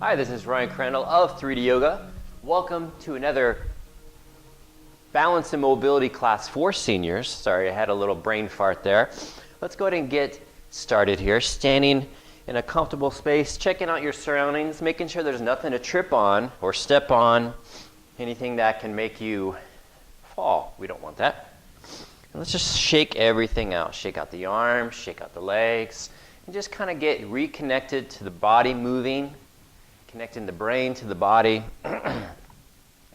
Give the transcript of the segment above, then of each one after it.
Hi, this is Ryan Crandall of 3D Yoga. Welcome to another balance and mobility class for seniors. Sorry, I had a little brain fart there. Let's go ahead and get started here. Standing in a comfortable space, checking out your surroundings, making sure there's nothing to trip on or step on, anything that can make you fall. We don't want that. And let's just shake everything out. Shake out the arms, shake out the legs, and just kind of get reconnected to the body moving. Connecting the brain to the body,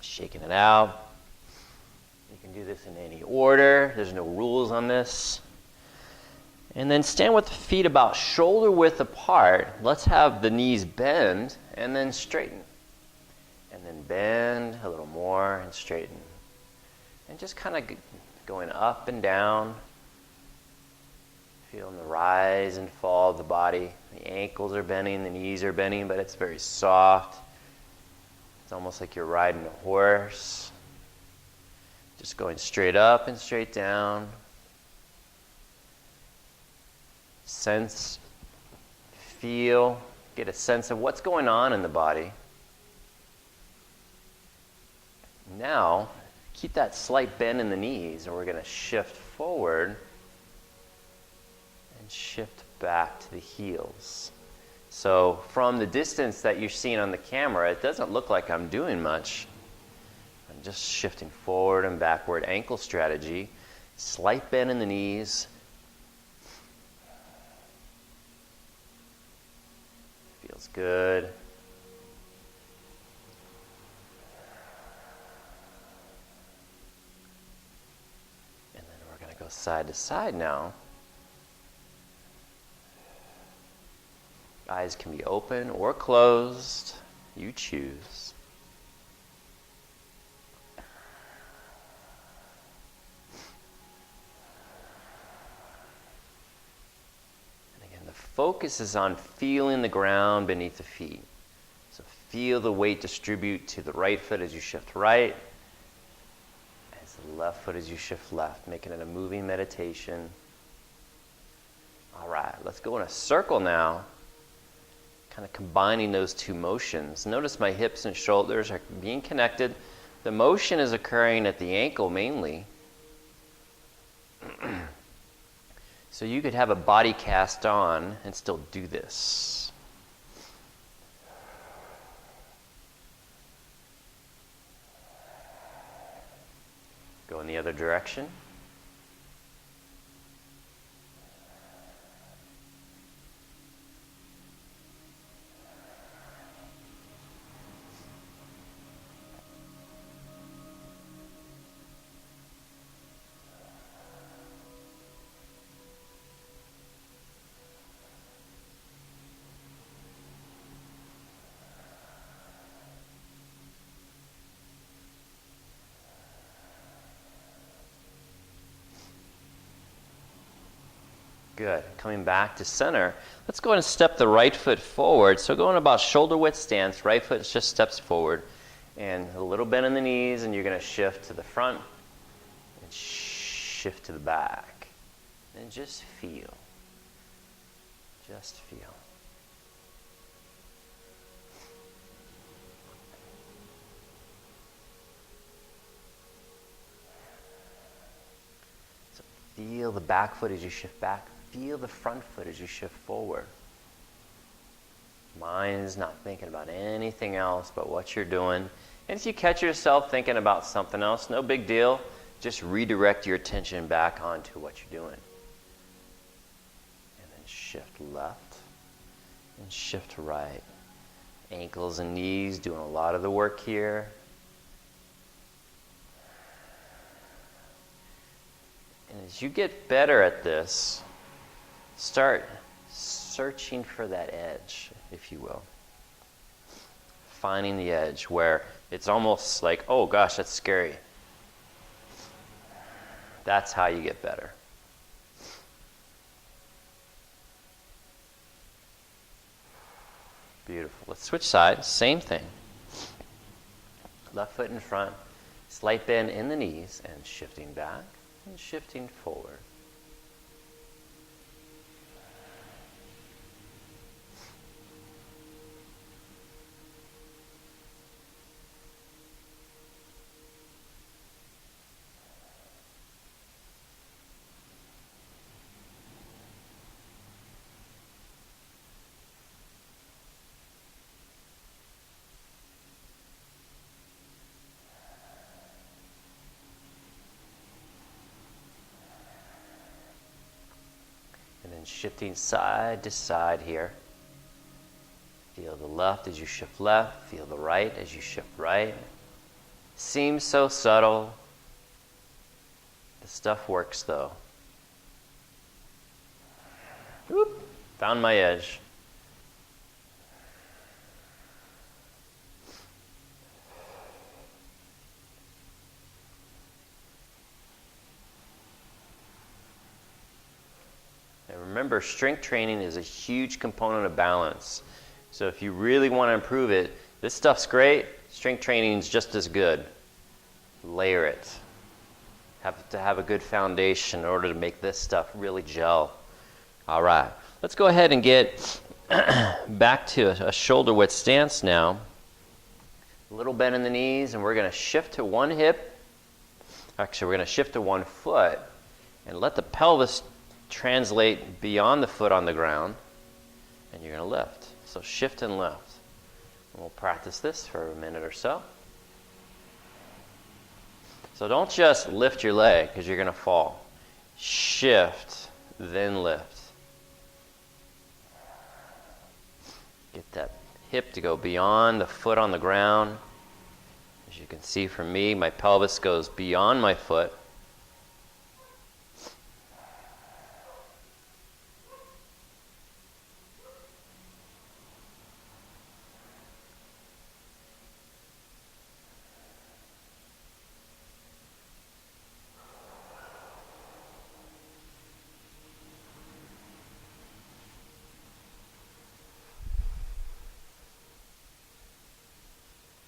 shaking it out. You can do this in any order. There's no rules on this. And then stand with the feet about shoulder width apart. Let's have the knees bend and then straighten. And then bend a little more and straighten. And just kind of going up and down. Feeling the rise and fall of the body. The ankles are bending, the knees are bending, but it's very soft. It's almost like you're riding a horse. Just going straight up and straight down. Sense, feel, get a sense of what's going on in the body. Now, keep that slight bend in the knees, and we're going to shift forward. Shift back to the heels. So from the distance that you're seeing on the camera, it doesn't look like I'm doing much. I'm just shifting forward and backward. Ankle strategy. Slight bend in the knees. Feels good. And then we're going to go side to side now. Eyes can be open or closed. You choose. And again, the focus is on feeling the ground beneath the feet. So feel the weight distribute to the right foot as you shift right, as the left foot as you shift left, making it a moving meditation. All right, let's go in a circle now. Kind of combining those two motions. Notice my hips and shoulders are being connected. The motion is occurring at the ankle mainly. So you could have a body cast on and still do this. Go in the other direction. Good. Coming back to center. Let's go ahead and step the right foot forward. So going about shoulder width stance, right foot just steps forward. And a little bend in the knees, and you're going to shift to the front and shift to the back. And just feel. Just feel. So feel the back foot as you shift back. Feel the front foot as you shift forward. Mind's not thinking about anything else but what you're doing. And if you catch yourself thinking about something else, no big deal. Just redirect your attention back onto what you're doing. And then shift left and shift right. Ankles and knees doing a lot of the work here. And as you get better at this, start searching for that edge, if you will. Finding the edge where it's almost like, oh gosh, that's scary. That's how you get better. Beautiful. Let's switch sides. Same thing. Left foot in front, slight bend in the knees, and shifting back and shifting forward. then shifting side to side here. Feel the left as you shift left. Feel the right as you shift right. Seems so subtle. The stuff works though. Whoop, found my edge. And remember, strength training is a huge component of balance. So if you really want to improve it, this stuff's great. Strength training is just as good. Layer it. Have to have a good foundation in order to make this stuff really gel. All right, let's go ahead and get back to a shoulder width stance now. A little bend in the knees, and we're going to shift to one hip. Actually, we're going to shift to one foot and let the pelvis translate beyond the foot on the ground, and you're going to lift. So shift and lift. And we'll practice this for a minute or so. So don't just lift your leg because you're going to fall. Shift, then lift. Get that hip to go beyond the foot on the ground. As you can see from me, my pelvis goes beyond my foot.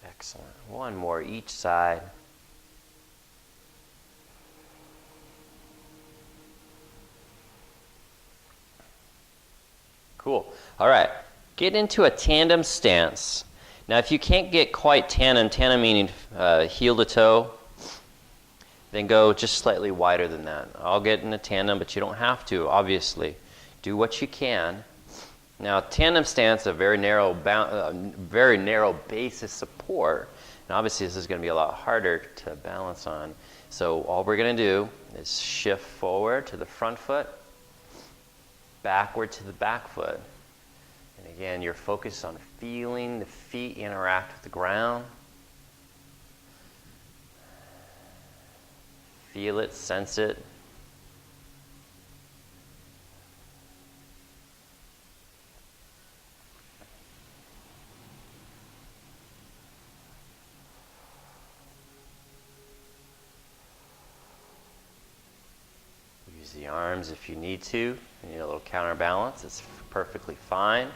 Excellent. One more each side. Cool. All right. Get into a tandem stance. Now, if you can't get quite tandem meaning heel to toe, then go just slightly wider than that. I'll get in a tandem, but you don't have to, obviously. Do what you can. Now, tandem stance, a very narrow base of support, and obviously this is going to be a lot harder to balance on. So all we're going to do is shift forward to the front foot, backward to the back foot. And again, you're focused on feeling the feet interact with the ground. Feel it, sense it. Use the arms if you need to. You need a little counterbalance. It's perfectly fine.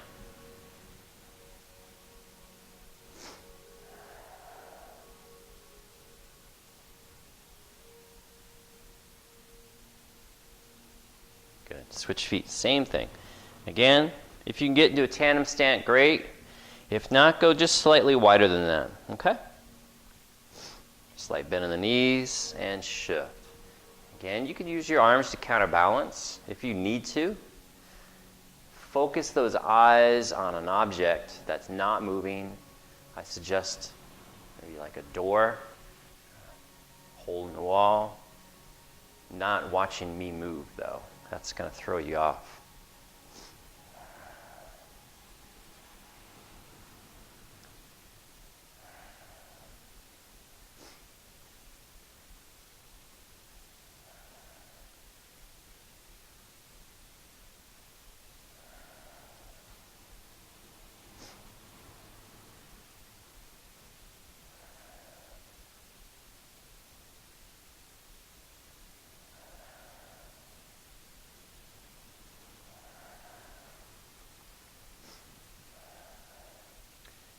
Good. Switch feet. Same thing. Again, if you can get into a tandem stance, great. If not, go just slightly wider than that. Okay? Slight bend in the knees and shift. Again, you can use your arms to counterbalance if you need to. Focus those eyes on an object that's not moving. I suggest maybe like a door, hole in the wall. Not watching me move, though. That's going to throw you off.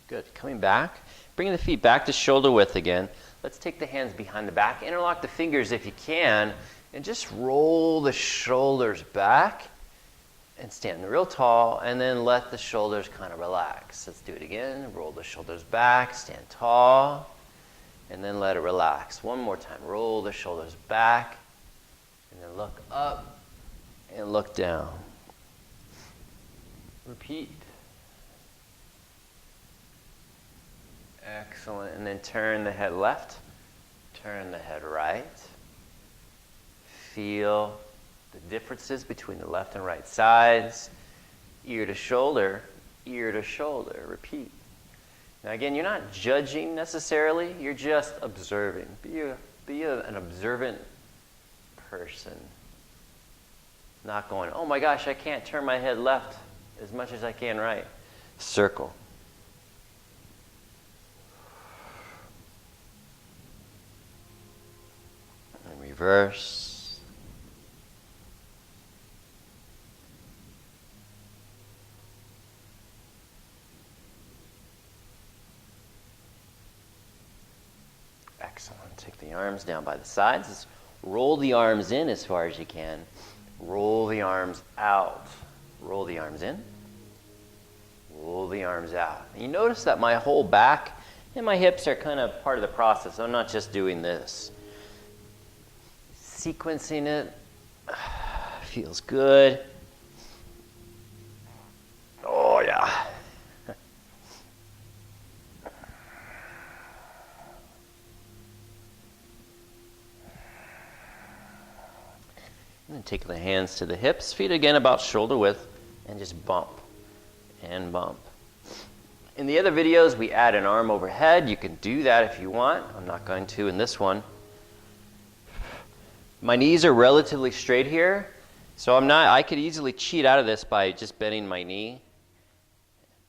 Good. Coming back, bringing the feet back to shoulder width again. Let's take the hands behind the back. Interlock the fingers if you can, and just roll the shoulders back and stand real tall, and then let the shoulders kind of relax. Let's do it again. Roll the shoulders back, stand tall, and then let it relax. One more time. Roll the shoulders back, and then look up and look down. Repeat. Excellent. And then turn the head left, turn the head right. Feel the differences between the left and right sides, ear to shoulder, repeat. Now again, you're not judging necessarily, you're just observing. Be an observant person. Not going, oh my gosh, I can't turn my head left as much as I can right. Circle. And reverse. Excellent. Take the arms down by the sides. Let's roll the arms in as far as you can. Roll the arms out. Roll the arms in. Roll the arms out. And you notice that my whole back and my hips are kind of part of the process. I'm not just doing this. Sequencing it feels good. Oh, yeah. And then take the hands to the hips, feet again about shoulder width, and just bump and bump. In the other videos, we add an arm overhead. You can do that if you want. I'm not going to in this one. My knees are relatively straight here, so I could easily cheat out of this by just bending my knee.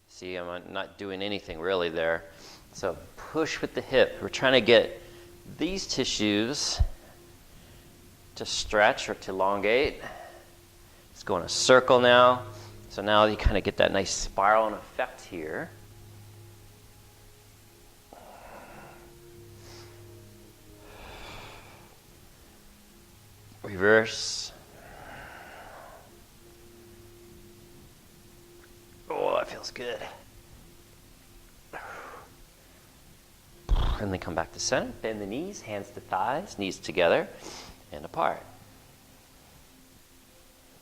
See, I'm not doing anything really there. So push with the hip. We're trying to get these tissues to stretch or to elongate. Let's go in a circle now. So now you kind of get that nice spiral effect here. Reverse. Oh, that feels good. And then come back to center. Bend the knees, hands to thighs, knees together and apart.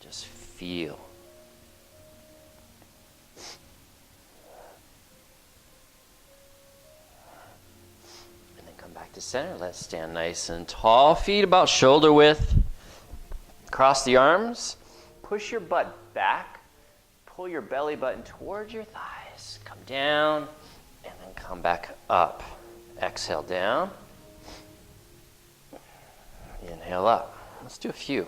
Just feel. And then come back to center. Let's stand nice and tall. Feet about shoulder width. Cross the arms. Push your butt back. Pull your belly button towards your thighs. Come down and then come back up. Exhale down. Inhale up. Let's do a few.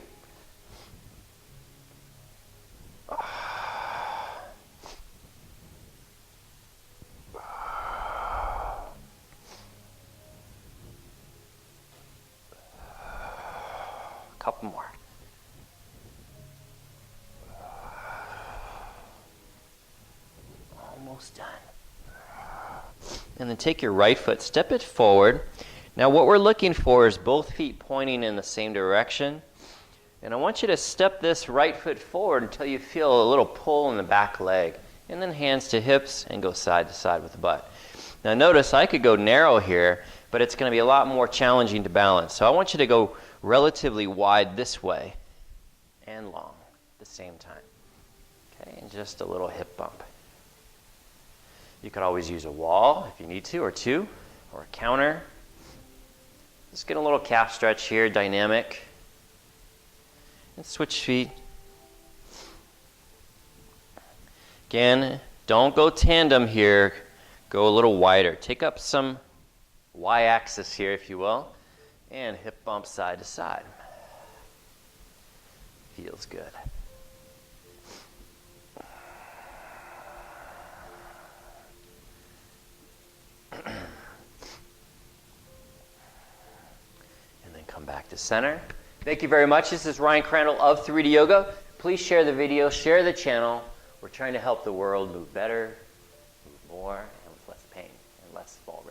Couple more. Almost done. And then take your right foot, step it forward. Now what we're looking for is both feet pointing in the same direction. And I want you to step this right foot forward until you feel a little pull in the back leg. And then hands to hips and go side to side with the butt. Now notice I could go narrow here, but it's going to be a lot more challenging to balance. So I want you to go relatively wide this way and long at the same time. Okay, and just a little hip bump. You could always use a wall if you need to, or two, or a counter. Just get a little calf stretch here, dynamic. And switch feet. Again, don't go tandem here. Go a little wider. Take up some y-axis here, if you will, and hip bump side to side. Feels good. And then come back to center. Thank you very much. This is Ryan Crandall of 3D Yoga. Please share the video, share the channel. We're trying to help the world move better, move more, and with less pain and less fall risk.